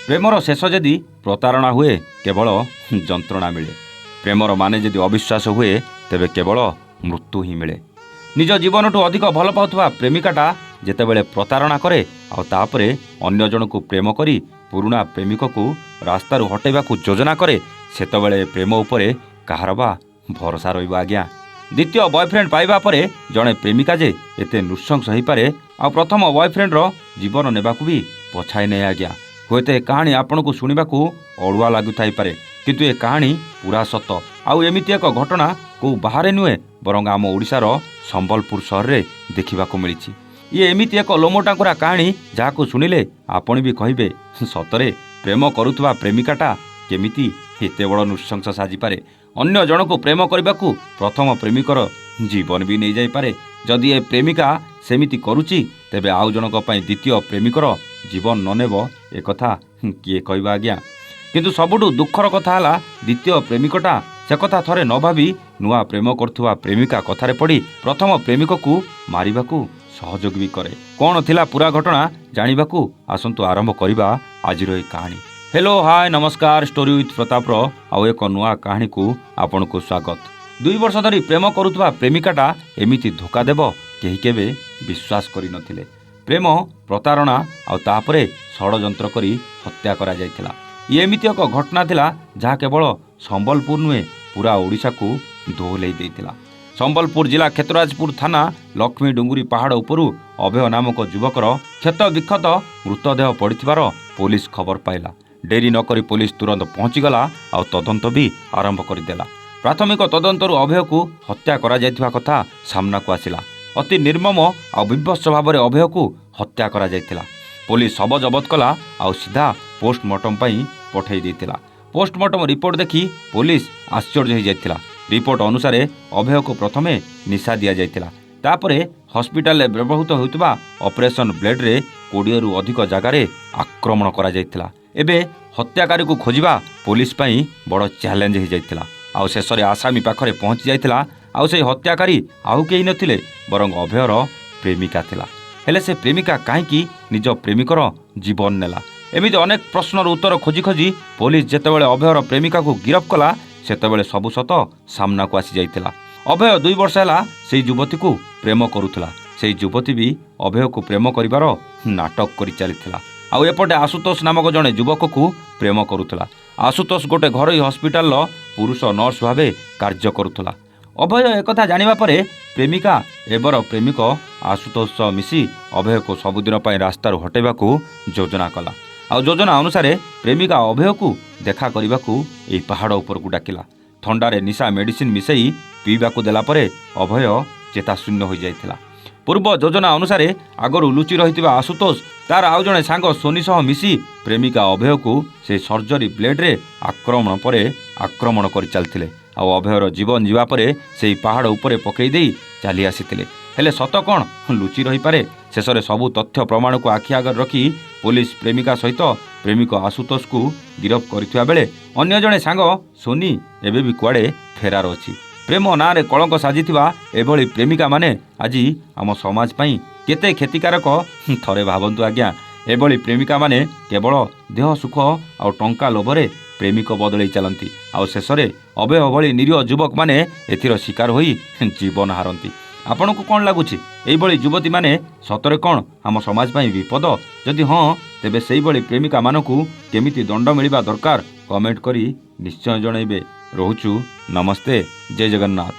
ପ୍ରେମର ଶେଷ ଯଦି ପ୍ରତାରଣା ହୁଏ କେବଳ ଯନ୍ତ୍ରଣା ମିଳେ। ପ୍ରେମର ମାନେ ଯଦି ଅବିଶ୍ୱାସ ହୁଏ ତେବେ କେବଳ ମୃତ୍ୟୁ ହିଁ ମିଳେ। ନିଜ ଜୀବନଠୁ ଅଧିକ ଭଲ ପାଉଥିବା ପ୍ରେମିକାଟା ଯେତେବେଳେ ପ୍ରତାରଣା କରେ ଆଉ ତାପରେ ଅନ୍ୟ ଜଣକୁ ପ୍ରେମ କରି ପୁରୁଣା ପ୍ରେମିକକୁ ରାସ୍ତାରୁ ହଟାଇବାକୁ ଯୋଜନା କରେ ସେତେବେଳେ ପ୍ରେମ ଉପରେ କାହାର ବା ଭରସା ରହିବ ଆଜ୍ଞା। ଦ୍ୱିତୀୟ ବୟଫ୍ରେଣ୍ଡ ପାଇବା ପରେ ଜଣେ ପ୍ରେମିକା ଯେ ଏତେ ନୃଶଂସ ହୋଇପାରେ ଆଉ ପ୍ରଥମ ବୟଫ୍ରେଣ୍ଡର ଜୀବନ ନେବାକୁ ବି ପଛାଇ ନେଇ ଆଜ୍ଞା। ହୁଏତ ଏ କାହାଣୀ ଆପଣଙ୍କୁ ଶୁଣିବାକୁ ଅଡ଼ୁଆ ଲାଗୁଥାଇପାରେ କିନ୍ତୁ ଏ କାହାଣୀ ପୁରା ସତ। ଆଉ ଏମିତି ଏକ ଘଟଣା କେଉଁ ବାହାରେ ନୁହେଁ ବରଂ ଆମ ଓଡ଼ିଶାର ସମ୍ବଲପୁର ସହରରେ ଦେଖିବାକୁ ମିଳିଛି। ଇଏ ଏମିତି ଏକ ଲୋମଟାଙ୍କୁରା କାହାଣୀ ଯାହାକୁ ଶୁଣିଲେ ଆପଣ ବି କହିବେ ସତରେ ପ୍ରେମ କରୁଥିବା ପ୍ରେମିକାଟା କେମିତି ଏତେ ବଡ଼ ନୃଶଂସ ସାଜିପାରେ। ଅନ୍ୟ ଜଣକୁ ପ୍ରେମ କରିବାକୁ ପ୍ରଥମ ପ୍ରେମିକର ଜୀବନ ବି ନେଇଯାଇପାରେ। ଯଦି ଏ ପ୍ରେମିକା ସେମିତି କରୁଛି ତେବେ ଆଉ ଜଣଙ୍କ ପାଇଁ ଦ୍ୱିତୀୟ ପ୍ରେମିକର ଜୀବନ ନ ନେବ ଏକଥା କିଏ କହିବ ଆଜ୍ଞା। କିନ୍ତୁ ସବୁଠୁ ଦୁଃଖର କଥା ହେଲା ଦ୍ୱିତୀୟ ପ୍ରେମିକଟା ସେ କଥା ଥରେ ନ ଭାବି ନୂଆ ପ୍ରେମ କରୁଥିବା ପ୍ରେମିକା କଥାରେ ପଡ଼ି ପ୍ରଥମ ପ୍ରେମିକକୁ ମାରିବାକୁ ସହଯୋଗ ବି କରେ। କ'ଣ ଥିଲା ପୁରା ଘଟଣା ଜାଣିବାକୁ ଆସନ୍ତୁ ଆରମ୍ଭ କରିବା ଆଜିର ଏହି କାହାଣୀ। ହ୍ୟାଲୋ ହାଏ ନମସ୍କାର, ଷ୍ଟୋରି ୱିଥ୍ ପ୍ରତାପର ଆଉ ଏକ ନୂଆ କାହାଣୀକୁ ଆପଣଙ୍କୁ ସ୍ୱାଗତ। 2 ବର୍ଷ ଧରି ପ୍ରେମ କରୁଥିବା ପ୍ରେମିକାଟା ଏମିତି ଧୋକା ଦେବ କେହି କେବେ ବିଶ୍ୱାସ କରିନଥିଲେ। ପ୍ରେମ ପ୍ରତାରଣା ଆଉ ତାପରେ ଷଡ଼ଯନ୍ତ୍ର କରି ହତ୍ୟା କରାଯାଇଥିଲା। ଇଏ ଏମିତି ଏକ ଘଟଣା ଥିଲା ଯାହା କେବଳ ସମ୍ବଲପୁର ନୁହେଁ ପୁରା ଓଡ଼ିଶାକୁ ଦୋହଲେଇ ଦେଇଥିଲା। ସମ୍ବଲପୁର ଜିଲ୍ଲା କ୍ଷେତ୍ରରାଜପୁର ଥାନା ଲକ୍ଷ୍ମୀ ଡୁଙ୍ଗୁରି ପାହାଡ଼ ଉପରୁ ଅଭୟ ନାମକ ଯୁବକର କ୍ଷତ ବିକ୍ଷତ ମୃତଦେହ ପଡ଼ିଥିବାର ପୋଲିସ ଖବର ପାଇଲା। ଡେରି ନକରି ପୋଲିସ ତୁରନ୍ତ ପହଞ୍ଚିଗଲା ଆଉ ତଦନ୍ତ ବି ଆରମ୍ଭ କରିଦେଲା। ପ୍ରାଥମିକ ତଦନ୍ତରୁ ଅଭୟକୁ ହତ୍ୟା କରାଯାଇଥିବା କଥା ସାମ୍ନାକୁ ଆସିଲା। ଅତି ନିର୍ମମ ଆଉ ବିଭତ୍ସ ଭାବରେ ଅଭୟକୁ ହତ୍ୟା କରାଯାଇଥିଲା। ପୋଲିସ ଶବ ଜବତ କଲା ଆଉ ସିଧା ପୋଷ୍ଟମର୍ଟମ ପାଇଁ ପଠାଇ ଦେଇଥିଲା। ପୋଷ୍ଟମର୍ଟମ ରିପୋର୍ଟ ଦେଖି ପୋଲିସ ଆଶ୍ଚର୍ଯ୍ୟ ହୋଇଯାଇଥିଲା। ରିପୋର୍ଟ ଅନୁସାରେ ଅଭୟକୁ ପ୍ରଥମେ ନିଶା ଦିଆଯାଇଥିଲା। ତାପରେ ହସ୍ପିଟାଲରେ ବ୍ୟବହୃତ ହେଉଥିବା ଅପରେସନ ବ୍ଲେଡ୍ରେ 20ରୁ ଅଧିକ ଜାଗାରେ ଆକ୍ରମଣ କରାଯାଇଥିଲା। ଏବେ ହତ୍ୟାକାରୀକୁ ଖୋଜିବା ପୋଲିସ ପାଇଁ ବଡ଼ ଚ୍ୟାଲେଞ୍ଜ ହୋଇଯାଇଥିଲା। ଆଉ ଶେଷରେ ଆସାମୀ ପାଖରେ ପହଞ୍ଚି ଯାଇଥିଲା। ଆଉ ସେହି ହତ୍ୟାକାରୀ ଆଉ କେହି ନଥିଲେ ବରଂ ଅଭୟର ପ୍ରେମିକା ଥିଲା। ହେଲେ ସେ ପ୍ରେମିକା କାହିଁକି ନିଜ ପ୍ରେମିକର ଜୀବନ ନେଲା? ଏମିତି ଅନେକ ପ୍ରଶ୍ନର ଉତ୍ତର ଖୋଜି ଖୋଜି ପୋଲିସ ଯେତେବେଳେ ଅଭୟର ପ୍ରେମିକାକୁ ଗିରଫ କଲା ସେତେବେଳେ ସବୁ ସତ ସାମ୍ନାକୁ ଆସିଯାଇଥିଲା। ଅଭୟ 2 ବର୍ଷ ହେଲା ସେହି ଯୁବତୀକୁ ପ୍ରେମ କରୁଥିଲା। ସେହି ଯୁବତୀ ବି ଅଭୟକୁ ପ୍ରେମ କରିବାର ନାଟକ କରି ଚାଲିଥିଲା। ଆଉ ଏପଟେ ଆଶୁତୋଷ ନାମକ ଜଣେ ଯୁବକକୁ ପ୍ରେମ କରୁଥିଲା। ଆଶୁତୋଷ ଗୋଟେ ଘରୋଇ ହସ୍ପିଟାଲର ପୁରୁଷ ନର୍ସ ଭାବେ କାର୍ଯ୍ୟ କରୁଥିଲା। ଅଭୟ ଏକଥା ଜାଣିବା ପରେ ପ୍ରେମିକା ଏବର ପ୍ରେମିକ ଆଶୁତୋଷ ସହ ମିଶି ଅଭୟକୁ ସବୁଦିନ ପାଇଁ ରାସ୍ତାରୁ ହଟାଇବାକୁ ଯୋଜନା କଲା। ଆଉ ଯୋଜନା ଅନୁସାରେ ପ୍ରେମିକା ଅଭୟକୁ ଦେଖା କରିବାକୁ ଏହି ପାହାଡ଼ ଉପରକୁ ଡାକିଲା। ଥଣ୍ଡାରେ ନିଶା ମେଡିସିନ ମିଶାଇ ପିଇବାକୁ ଦେଲା ପରେ ଅଭୟ ଚେତାଶୂନ୍ୟ ହୋଇଯାଇଥିଲା। ପୂର୍ବ ଯୋଜନା ଅନୁସାରେ ଆଗରୁ ଲୁଚି ରହିଥିବା ଆଶୁତୋଷ ତାର ଆଉ ଜଣେ ସାଙ୍ଗ ସୋନି ସହ ମିଶି ପ୍ରେମିକା ଅଭୟକୁ ସେହି ସର୍ଜରୀ ବ୍ଲେଡ୍ରେ ଆକ୍ରମଣ କରି ଚାଲିଥିଲେ। ଆଉ ଅଭୟର ଜୀବନ ଯିବା ପରେ ସେହି ପାହାଡ଼ ଉପରେ ପକାଇ ଦେଇ ଚାଲି ଆସିଥିଲେ। ହେଲେ ସତ କ'ଣ ଲୁଚି ରହିପାରେ? ଶେଷରେ ସବୁ ତଥ୍ୟ ପ୍ରମାଣକୁ ଆଖି ଆଗରେ ରଖି ପୋଲିସ ପ୍ରେମିକା ସହିତ ପ୍ରେମିକ ଆଶୁତୋଷକୁ ଗିରଫ କରିଥିବା ବେଳେ ଅନ୍ୟ ଜଣେ ସାଙ୍ଗ ସୋନି ଏବେ ବି କୁଆଡ଼େ ଫେରାର ଅଛି। ପ୍ରେମ ନାଁରେ କଳଙ୍କ ସାଜିଥିବା ଏଭଳି ପ୍ରେମିକାମାନେ ଆଜି ଆମ ସମାଜ ପାଇଁ କେତେ କ୍ଷତିକାରକ ଥରେ ଭାବନ୍ତୁ ଆଜ୍ଞା। ଏଭଳି ପ୍ରେମିକାମାନେ କେବଳ ଦେହ ସୁଖ ଆଉ ଟଙ୍କା ଲୋଭରେ ପ୍ରେମିକ ବଦଳେଇ ଚାଲନ୍ତି ଆଉ ଶେଷରେ ଅଭୟ ଭଳି ନିରୀହ ଯୁବକମାନେ ଏଥିର ଶିକାର ହୋଇ ଜୀବନ ହାରନ୍ତି। ଆପଣଙ୍କୁ କ'ଣ ଲାଗୁଛି? ଏଇଭଳି ଯୁବତୀମାନେ ସତରେ କ'ଣ ଆମ ସମାଜ ପାଇଁ ବିପଦ? ଯଦି ହଁ ତେବେ ସେଇଭଳି ପ୍ରେମିକାମାନଙ୍କୁ କେମିତି ଦଣ୍ଡ ମିଳିବା ଦରକାର କମେଣ୍ଟ କରି ନିଶ୍ଚୟ ଜଣାଇବେ। ରହୁଛୁ, ନମସ୍ତେ, ଜୟ ଜଗନ୍ନାଥ।